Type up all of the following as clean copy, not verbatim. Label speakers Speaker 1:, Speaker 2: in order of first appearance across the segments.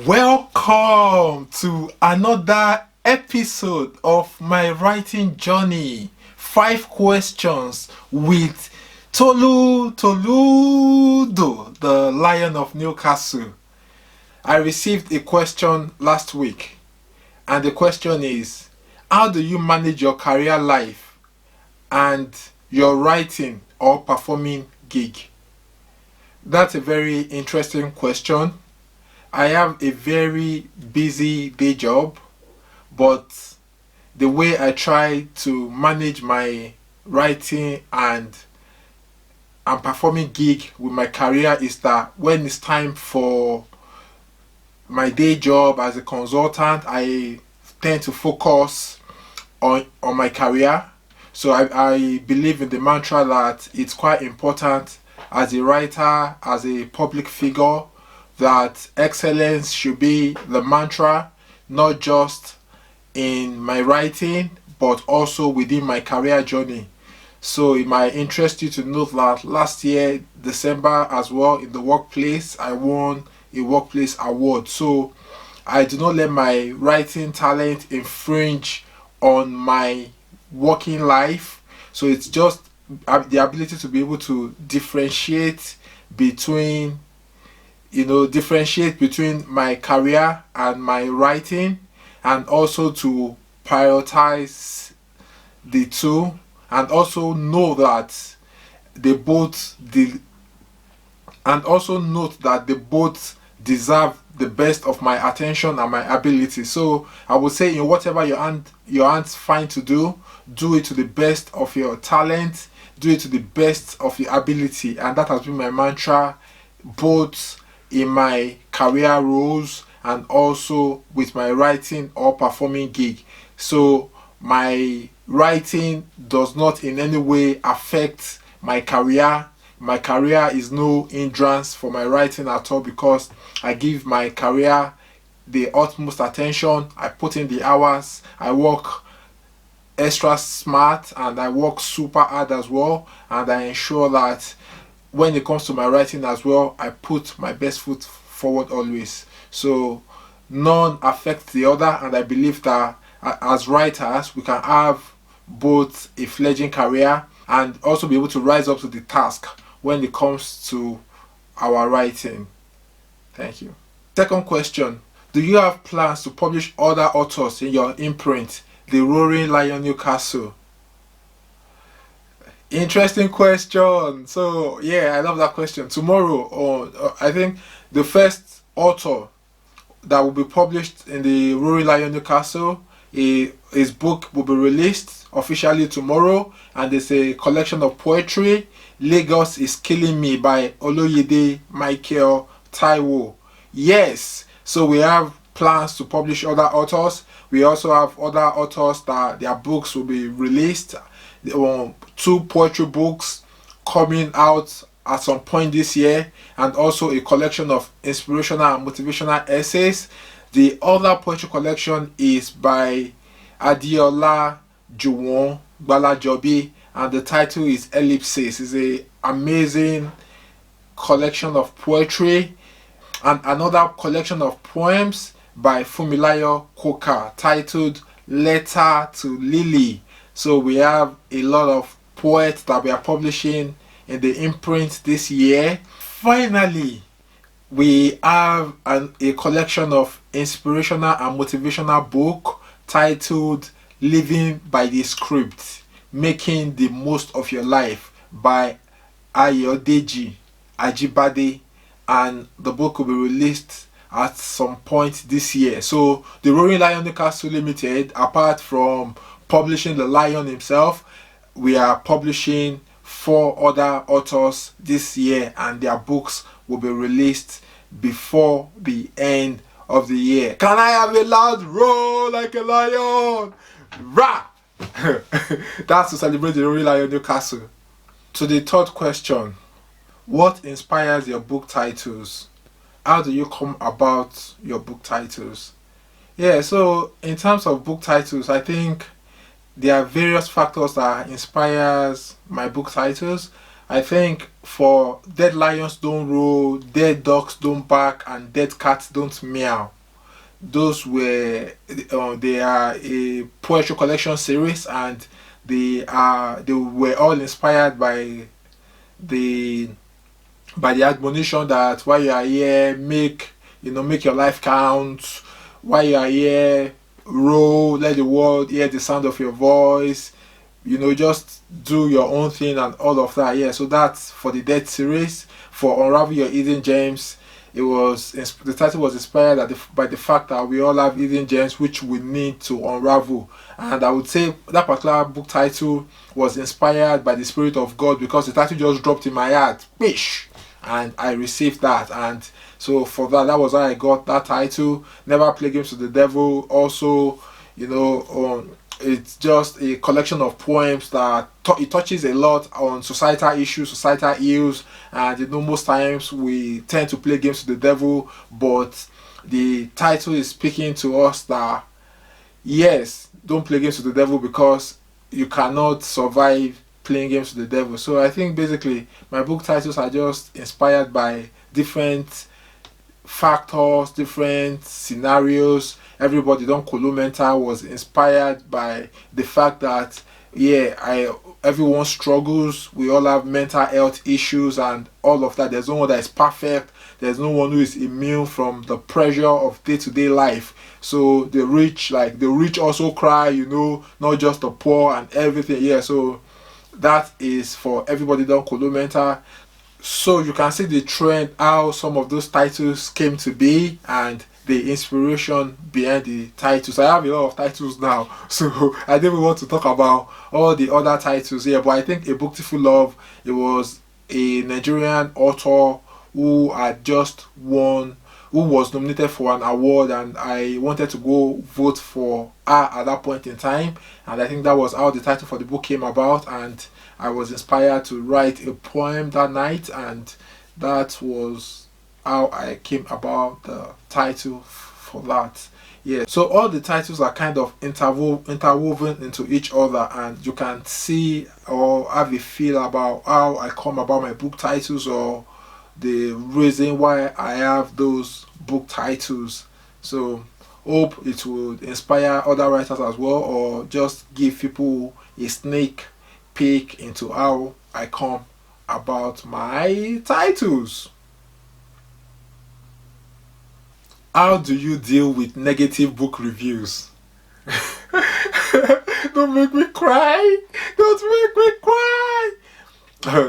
Speaker 1: Welcome to another episode of my writing journey. 5 questions with Tolutoludo, the Lion of Newcastle. I received a question last week, and the question is, how do you manage your career life and your writing or performing gig? That's a very interesting question. I have a very busy day job, but the way I try to manage my writing and performing gig with my career is that when it's time for my day job as a consultant, I tend to focus on my career. So I believe in the mantra that it's quite important as a writer, as a public figure, that excellence should be the mantra, not just in my writing but also within my career journey. So it might interest you to know that last year December as well, in the workplace, I won a workplace award. So I do not let my writing talent infringe on my working life. So it's just the ability to be able to differentiate between my career and my writing, and also to prioritize the two, and also know that they both deserve the best of my attention and my ability. So I would say, in whatever your hands find to do it to the best of your talent, do it to the best of your ability. And that has been my mantra, both in my career roles and also with my writing or performing gig. So my writing does not in any way affect my career. My career is no hindrance for my writing at all, because I give my career the utmost attention. I put in the hours, I work extra smart, and I work super hard as well, and I ensure that when it comes to my writing as well, I put my best foot forward always. So none affects the other, and I believe that as writers we can have both a fledgling career and also be able to rise up to the task when it comes to our writing. Thank you. Second question: do you have plans to publish other authors in your imprint, the Roaring Lion Newcastle? Interesting question. So yeah, I love that question. Tomorrow, or I think the first author that will be published in the Roaring Lion Newcastle, his book will be released officially tomorrow, and it's a collection of poetry, Lagos is Killing Me by Oloyede Michael Taiwo. Yes, so we have plans to publish other authors. We also have other authors that their books will be released. 2 poetry books coming out at some point this year, and also a collection of inspirational and motivational essays. The other poetry collection is by Adiola Juwon Gbalajobi, and the title is Ellipses. It's an amazing collection of poetry. And another collection of poems by Fumilayo Koka titled Letter to Lily. So we have a lot of poets that we are publishing in the imprint this year. Finally, we have a collection of inspirational and motivational book titled Living by the Script, Making the Most of Your Life by Ayodeji Ajibade, and the book will be released at some point this year. So the Roaring Lion Newcastle Limited, apart from publishing the lion himself, we are publishing 4 other authors this year, and their books will be released before the end of the year. Can I have a loud roar like a lion? Rah! That's to celebrate the Roaring Lion Newcastle. To the third question: what inspires your book titles? How do you come about your book titles? Yeah, so in terms of book titles, I think there are various factors that inspires my book titles. I think for dead lions don't roar, dead dogs don't bark, and dead cats don't meow. Those were they are a poetry collection series, and they were all inspired the the admonition that while you are here, make your life count. While you are here, roll, let the world hear the sound of your voice. Just do your own thing and all of that. Yeah, so that's for the Dead series. For Unravel Your Hidden Gems, the title was inspired by the fact that we all have hidden gems which we need to unravel. And I would say that particular book title was inspired by the Spirit of God, because the title just dropped in my heart, Bish, and I received that. And so for that was how I got that title. Never Play Games with the Devil. Also, it's just a collection of poems that it touches a lot on societal issues, societal ills, and most times we tend to play games with the devil, but the title is speaking to us that yes, don't play games with the devil, because you cannot survive playing games with the devil. So I think basically my book titles are just inspired by different factors, different scenarios. Everybody Don Kolomental was inspired by the fact that everyone struggles. We all have mental health issues and all of that. There's no one that is perfect. There's no one who is immune from the pressure of day-to-day life. So the rich also cry, not just the poor and everything. Yeah, so that is for everybody Don Kolomental. So you can see the trend, how some of those titles came to be, and the inspiration behind the titles. I have a lot of titles now, so I didn't want to talk about all the other titles here, but I think A Booktiful Love, it was a Nigerian author who was nominated for an award, and I wanted to go vote for her at that point in time, and I think that was how the title for the book came about, and I was inspired to write a poem that night, and that was how I came about the title for that. Yeah, so all the titles are kind of interwoven into each other, and you can see or have a feel about how I come about my book titles, or the reason why I have those book titles. So hope it would inspire other writers as well, or just give people a sneak peek into how I come about my titles. How do you deal with negative book reviews? Don't make me cry! Don't make me cry!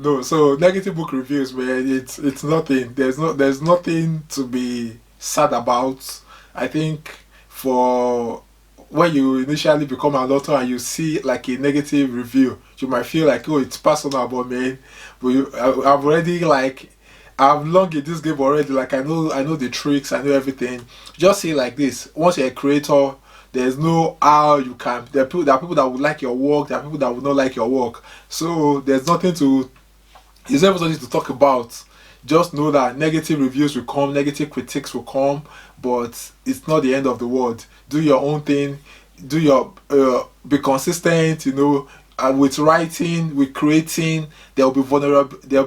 Speaker 1: No, so negative book reviews, man, it's nothing. There's nothing to be sad about. I think for when you initially become an author and you see like a negative review, you might feel like, oh, it's personal, but man, I've already I've long in this game already. Like I know the tricks, I know everything. Just say like this: once you're a creator, there's no how you can. There are people that would like your work. There are people that would not like your work. So there's nothing to. There's never something to talk about. Just know that negative reviews will come, negative critiques will come, but it's not the end of the world. Do your own thing. Be consistent. With writing, with creating, there will be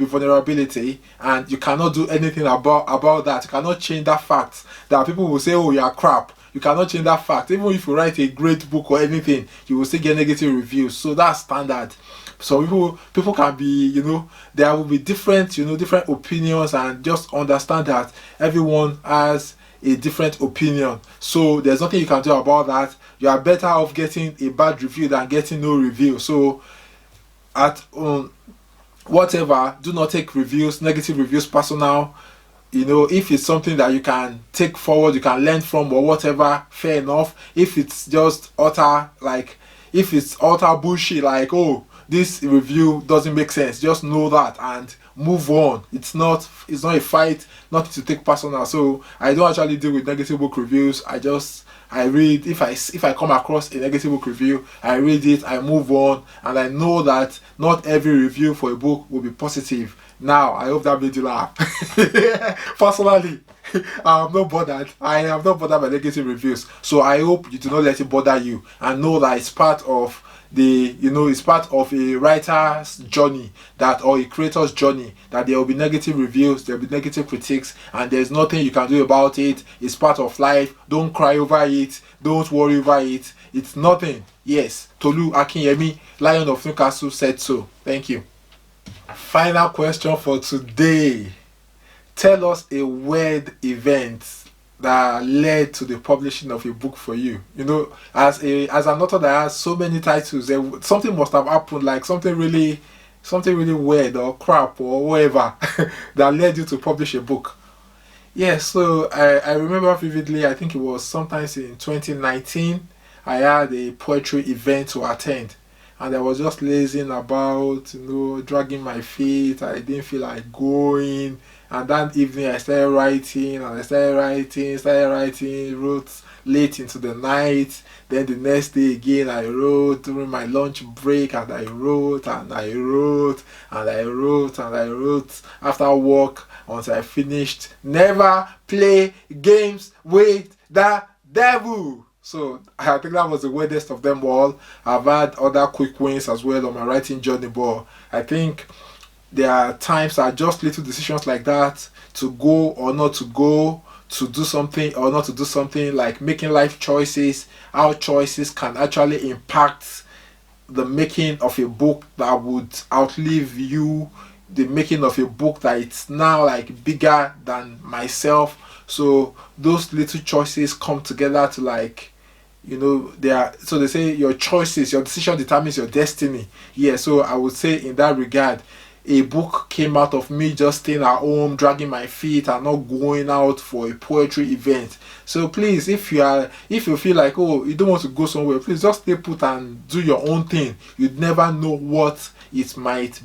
Speaker 1: vulnerability, and you cannot do anything about that. You cannot change that fact that people will say, oh, you are crap. You cannot change that fact. Even if you write a great book or anything, you will still get negative reviews. So that's standard. So people can be, there will be different opinions, and just understand that everyone has a different opinion. So there's nothing you can do about that. You are better off getting a bad review than getting no review. So whatever, do not take negative reviews personal. If it's something that you can take forward, you can learn from or whatever, fair enough. If it's just utter bullshit, like, oh, this review doesn't make sense, just know that and move on. It's not a fight, nothing to take personal. So I don't actually deal with negative book reviews. I read, if I come across a negative book review, I read it, I move on, and I know that not every review for a book will be positive. Now, I hope that made you laugh. Personally, I'm not bothered. I am not bothered by negative reviews. So I hope you do not let it bother you, and know that it's part of it's part of a writer's journey, that or a creator's journey, that there will be negative reviews, there will be negative critiques, and there's nothing you can do about it. It's part of life. Don't cry over it, don't worry over it. It's nothing. Yes, Tolu Akinyemi, Lion of Newcastle, said so. Thank you. Final question for today. Tell us a weird event that led to the publishing of a book for you. As an author that has so many titles, something must have happened, like something really weird or crap or whatever that led you to publish a book. Yeah, so I remember vividly, I think it was sometimes in 2019, I had a poetry event to attend, and I was just lazing about, dragging my feet. I didn't feel like going. And that evening I started writing, wrote late into the night. Then the next day again I wrote during my lunch break, and I wrote after work until I finished. Never play games with the devil. So I think that was the weirdest of them all. I've had other quick wins as well on my writing journey, but I think there are times that just little decisions like that, to go or not to go, to do something or not to do something, like making life choices, how choices can actually impact the making of a book that would outlive you, the making of a book that it's now like bigger than myself. So those little choices come together to so they say your choices, your decision determines your destiny. Yeah, so I would say in that regard, a book came out of me just staying at home, dragging my feet, and not going out for a poetry event. So please, if you feel like, oh, you don't want to go somewhere, please just stay put and do your own thing. You'd never know what it might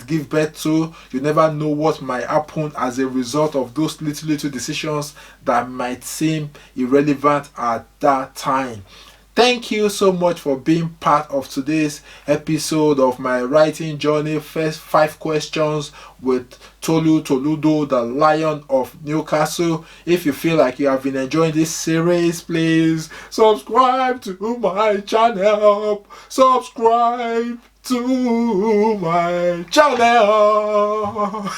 Speaker 1: give birth to. You never know what might happen as a result of those little decisions that might seem irrelevant at that time. Thank you so much for being part of today's episode of my writing journey. First 5 questions with Tolutoludo, the Lion of Newcastle. If you feel like you have been enjoying this series, please subscribe to my channel. Subscribe to my channel.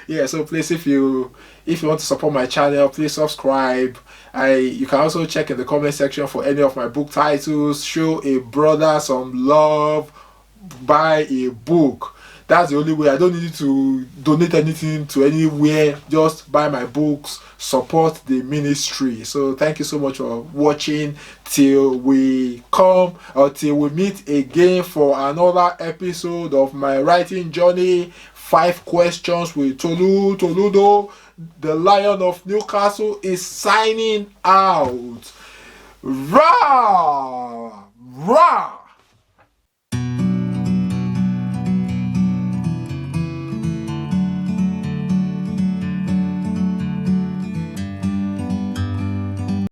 Speaker 1: Yeah, so please, if you want to support my channel, please subscribe. You can also check in the comment section for any of my book titles. Show a brother some love, buy a book. That's the only way. I don't need you to donate anything to anywhere. Just buy my books, support the ministry. So thank you so much for watching. Till we meet again for another episode of my writing journey. 5 questions with Toludo, the Lion of Newcastle, is signing out. Rah! Rah!